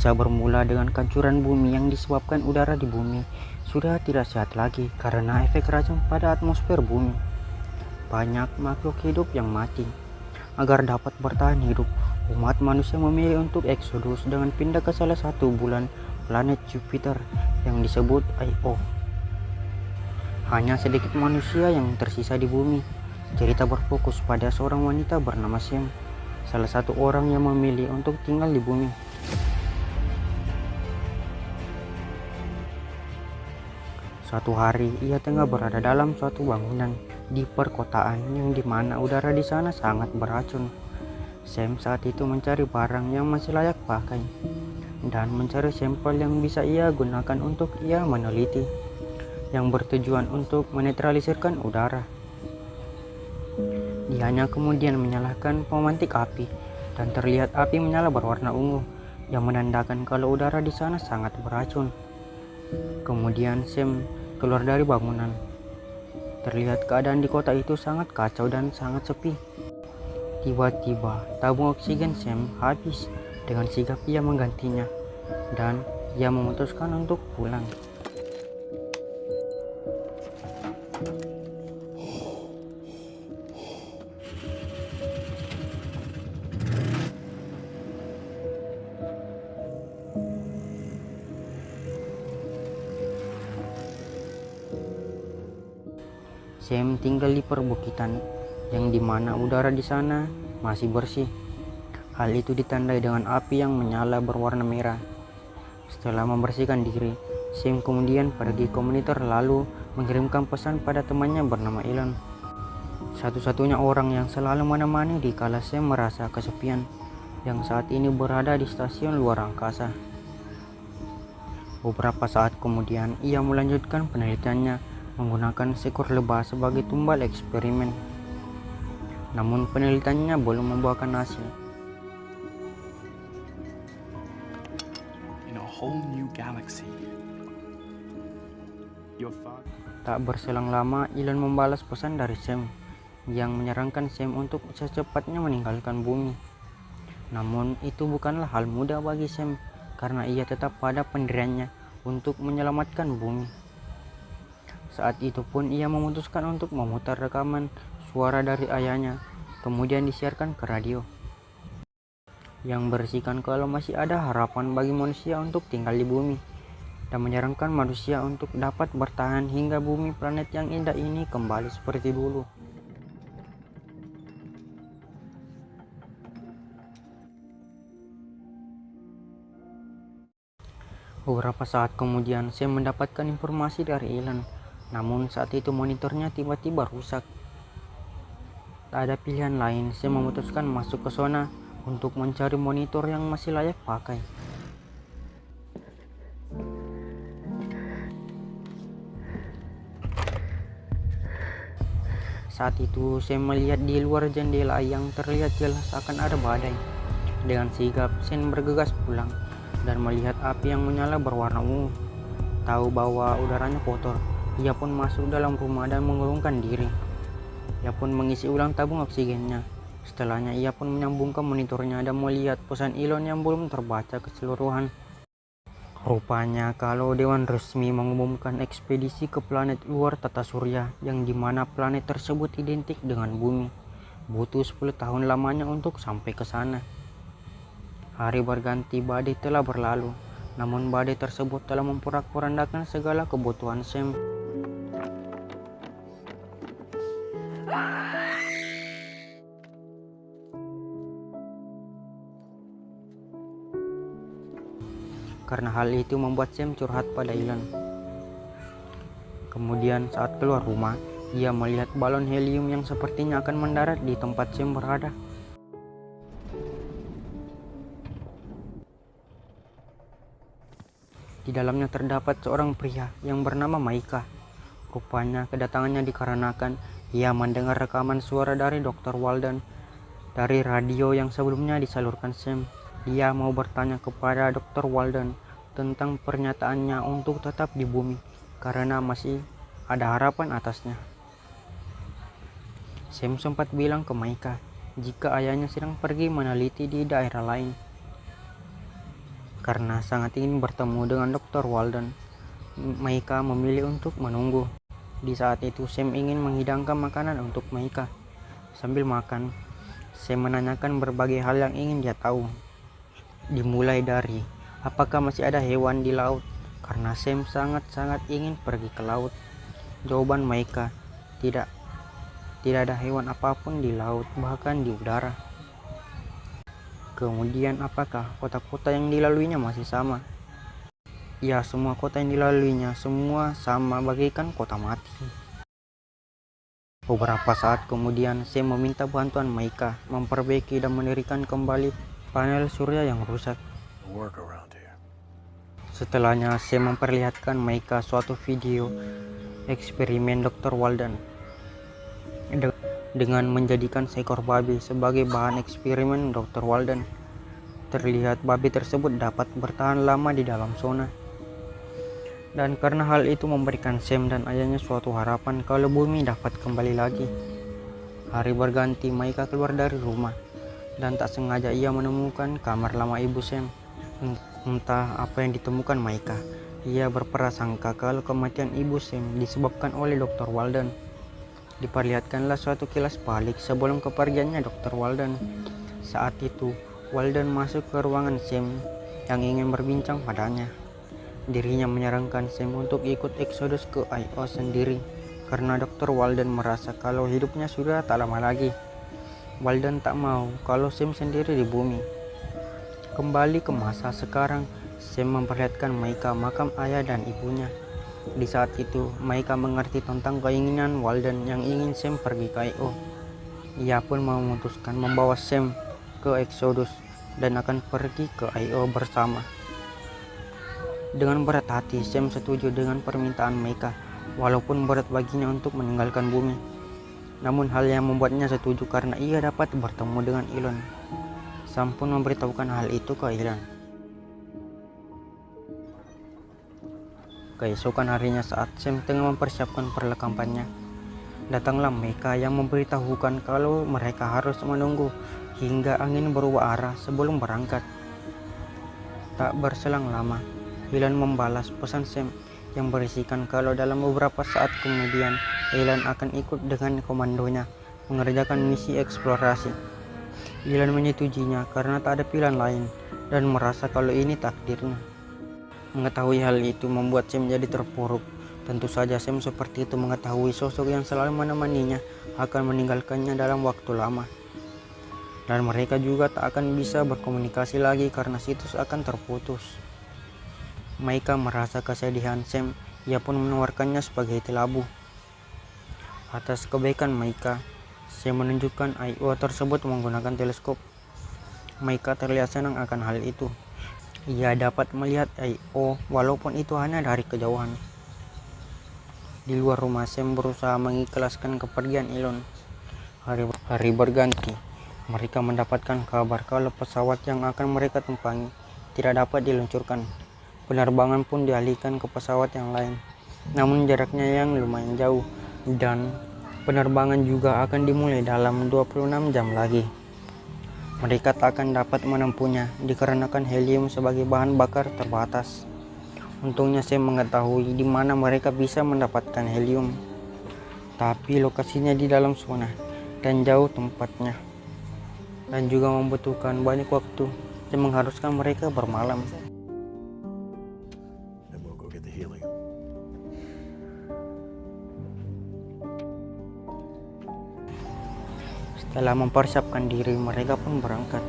bisa bermula dengan kancuran bumi yang disebabkan udara di bumi sudah tidak sehat lagi karena efek racun pada atmosfer bumi. Banyak makhluk hidup yang mati. Agar dapat bertahan hidup, umat manusia memilih untuk eksodus dengan pindah ke salah satu bulan planet Jupiter yang disebut Io. Hanya sedikit manusia yang tersisa di bumi. Cerita berfokus pada seorang wanita bernama Sam, salah satu orang yang memilih untuk tinggal di bumi. Suatu hari, ia tengah berada dalam suatu bangunan di perkotaan yang dimana udara di sana sangat beracun. Sam saat itu mencari barang yang masih layak pakai dan mencari sampel yang bisa ia gunakan untuk ia meneliti, yang bertujuan untuk menetralisirkan udara. Dia hanya kemudian menyalakan pemantik api dan terlihat api menyala berwarna ungu yang menandakan kalau udara di sana sangat beracun. Kemudian Sam keluar dari bangunan. Terlihat keadaan di kota itu sangat kacau dan sangat sepi. Tiba-tiba tabung oksigen Sam habis. Dengan sigap ia menggantinya dan ia memutuskan untuk pulang. Sam tinggal di perbukitan yang dimana udara di sana masih bersih. Hal itu ditandai dengan api yang menyala berwarna merah. Setelah membersihkan diri, Sam kemudian pergi ke monitor lalu mengirimkan pesan pada temannya bernama Elon, satu-satunya orang yang selalu menemani di kala Sam merasa kesepian, yang saat ini berada di stasiun luar angkasa. Beberapa saat kemudian, ia melanjutkan penelitiannya menggunakan seekor lebah sebagai tumbal eksperimen. Namun penelitiannya belum membuahkan hasil. In a whole new galaxy. Tak berselang lama, Elon membalas pesan dari Sam yang menyarankan Sam untuk secepatnya meninggalkan bumi. Namun itu bukanlah hal mudah bagi Sam karena ia tetap pada pendiriannya untuk menyelamatkan bumi. Saat itu pun ia memutuskan untuk memutar rekaman suara dari ayahnya, kemudian disiarkan ke radio, yang berisikan kalau masih ada harapan bagi manusia untuk tinggal di bumi, dan menyarankan manusia untuk dapat bertahan hingga bumi planet yang indah ini kembali seperti dulu. Beberapa saat kemudian, saya mendapatkan informasi dari Elon. Namun saat itu monitornya tiba-tiba rusak. Tak ada pilihan lain, saya memutuskan masuk ke sana untuk mencari monitor yang masih layak pakai. Saat itu saya melihat di luar jendela yang terlihat jelas akan ada badai. Dengan sigap, Sen bergegas pulang dan melihat api yang menyala berwarna ungu. Tahu bahwa udaranya kotor, ia pun masuk dalam rumah dan mengurungkan diri. Ia pun mengisi ulang tabung oksigennya. Setelahnya ia pun menyambungkan monitornya dan melihat pesan Elon yang belum terbaca keseluruhan. Rupanya kalau Dewan resmi mengumumkan ekspedisi ke planet luar tata surya yang dimana planet tersebut identik dengan bumi. Butuh 10 tahun lamanya untuk sampai ke sana. Hari berganti, badai telah berlalu. Namun badai tersebut telah memporak-porandakan segala kebutuhan Sam. Karena hal itu membuat Sam curhat pada Elon. Kemudian saat keluar rumah, ia melihat balon helium yang sepertinya akan mendarat di tempat Sam berada. Di dalamnya terdapat seorang pria yang bernama Maika. Rupanya kedatangannya dikarenakan ia mendengar rekaman suara dari Dr. Walden dari radio yang sebelumnya disalurkan Sam. Dia mau bertanya kepada Dr. Walden tentang pernyataannya untuk tetap di bumi karena masih ada harapan atasnya. Sam sempat bilang ke Maika jika ayahnya sedang pergi meneliti di daerah lain. Karena sangat ingin bertemu dengan Dr. Walden, Maika memilih untuk menunggu. Di saat itu Sam ingin menghidangkan makanan untuk Maika. Sambil makan, Sam menanyakan berbagai hal yang ingin dia tahu. Dimulai dari apakah masih ada hewan di laut, karena Sam sangat-sangat ingin pergi ke laut. Jawaban Maika, tidak ada hewan apapun di laut, bahkan di udara. Kemudian apakah kota-kota yang dilaluinya masih sama? Ya, semua kota yang dilaluinya semua sama bagaikan kota mati. Beberapa saat kemudian Sam meminta bantuan Maika memperbaiki dan mendirikan kembali panel surya yang rusak. Setelahnya Sam memperlihatkan Maika suatu video eksperimen Dr. Walden dengan menjadikan seekor babi sebagai bahan eksperimen Dr. Walden. Terlihat babi tersebut dapat bertahan lama di dalam zona. Dan karena hal itu memberikan Sam dan ayahnya suatu harapan kalau bumi dapat kembali lagi. Hari berganti, Maika keluar dari rumah dan tak sengaja ia menemukan kamar lama ibu Sam. Entah apa yang ditemukan Maika, ia berprasangka kalau kematian ibu Sam disebabkan oleh Dr. Walden. Diperlihatkanlah suatu kilas balik sebelum kepergiannya Dr. Walden. Saat itu, Walden masuk ke ruangan Sam yang ingin berbincang padanya. Dirinya menyarankan Sam untuk ikut eksodus ke I.O. sendiri karena Dr. Walden merasa kalau hidupnya sudah tak lama lagi. Walden tak mau kalau Sam sendiri di bumi. Kembali ke masa sekarang, Sam memperlihatkan Maika makam ayah dan ibunya. Di saat itu, Maika mengerti tentang keinginan Walden yang ingin Sam pergi ke I.O. Ia pun memutuskan membawa Sam ke Exodus dan akan pergi ke I.O. bersama. Dengan berat hati, Sam setuju dengan permintaan Maika, walaupun berat baginya untuk meninggalkan bumi. Namun hal yang membuatnya setuju karena ia dapat bertemu dengan Elon. Sam pun memberitahukan hal itu ke Elon. Keesokan harinya saat Sam tengah mempersiapkan perlengkapannya, datanglah Maika yang memberitahukan kalau mereka harus menunggu hingga angin berubah arah sebelum berangkat. Tak berselang lama, Elon membalas pesan Sam yang berisikan kalau dalam beberapa saat kemudian Elon akan ikut dengan komandonya mengerjakan misi eksplorasi. Elon menyetujuinya karena tak ada pilihan lain dan merasa kalau ini takdirnya. Mengetahui hal itu membuat Sam jadi terpuruk. Tentu saja Sam seperti itu mengetahui sosok yang selalu menemaninya akan meninggalkannya dalam waktu lama. Dan mereka juga tak akan bisa berkomunikasi lagi karena situs akan terputus. Maika merasa kesedihan Sam, ia pun menawarkannya spaghetti labu. Atas kebaikan Maika, Sam menunjukkan I.O. tersebut menggunakan teleskop. Maika terlihat senang akan hal itu. Ia dapat melihat I.O. walaupun itu hanya dari kejauhan. Di luar rumah, Sam berusaha mengikhlaskan kepergian Elon. Hari berganti, mereka mendapatkan kabar kalau pesawat yang akan mereka tumpangi tidak dapat diluncurkan. Penerbangan pun dialihkan ke pesawat yang lain, namun jaraknya yang lumayan jauh dan penerbangan juga akan dimulai dalam 26 jam lagi. Mereka tak akan dapat menempuhnya dikarenakan helium sebagai bahan bakar terbatas. Untungnya Sam mengetahui di mana mereka bisa mendapatkan helium, tapi lokasinya di dalam zona dan jauh tempatnya, dan juga membutuhkan banyak waktu yang mengharuskan mereka bermalam. Setelah mempersiapkan diri, mereka pun berangkat.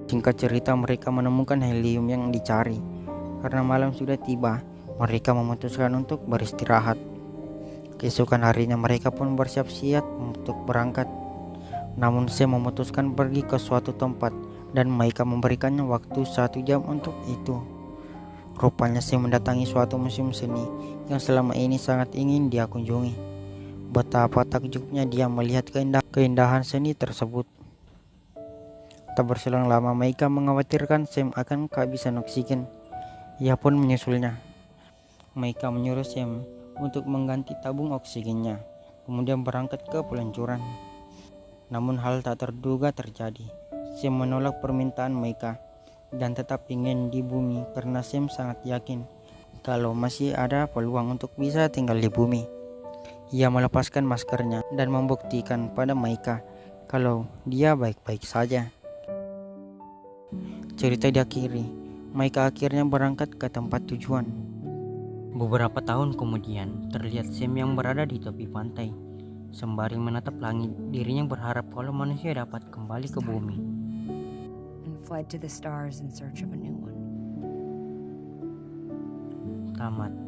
Singkat cerita, mereka menemukan helium yang dicari. Karena malam sudah tiba, mereka memutuskan untuk beristirahat. Keesokan harinya mereka pun bersiap-siap untuk berangkat. Namun Sam memutuskan pergi ke suatu tempat dan Maika memberikannya waktu 1 jam untuk itu. Rupanya Sam mendatangi suatu museum seni yang selama ini sangat ingin dia kunjungi. Betapa takjubnya dia melihat keindahan seni tersebut. Tak berselang lama Maika mengkhawatirkan Sam akan kehabisan oksigen. Ia pun menyusulnya. Maika menyuruh Sam untuk mengganti tabung oksigennya, kemudian berangkat ke peluncuran. Namun hal tak terduga terjadi. Sam menolak permintaan Maika dan tetap ingin di bumi karena Sam sangat yakin kalau masih ada peluang untuk bisa tinggal di bumi. Ia melepaskan maskernya dan membuktikan pada Maika kalau dia baik-baik saja. Cerita diakhiri, Maika akhirnya berangkat ke tempat tujuan. Beberapa tahun kemudian, terlihat Sam yang berada di tepi pantai. Sembari menatap langit, dirinya berharap kalau manusia dapat kembali ke bumi. And fled to the stars in search of a new one. Tamat.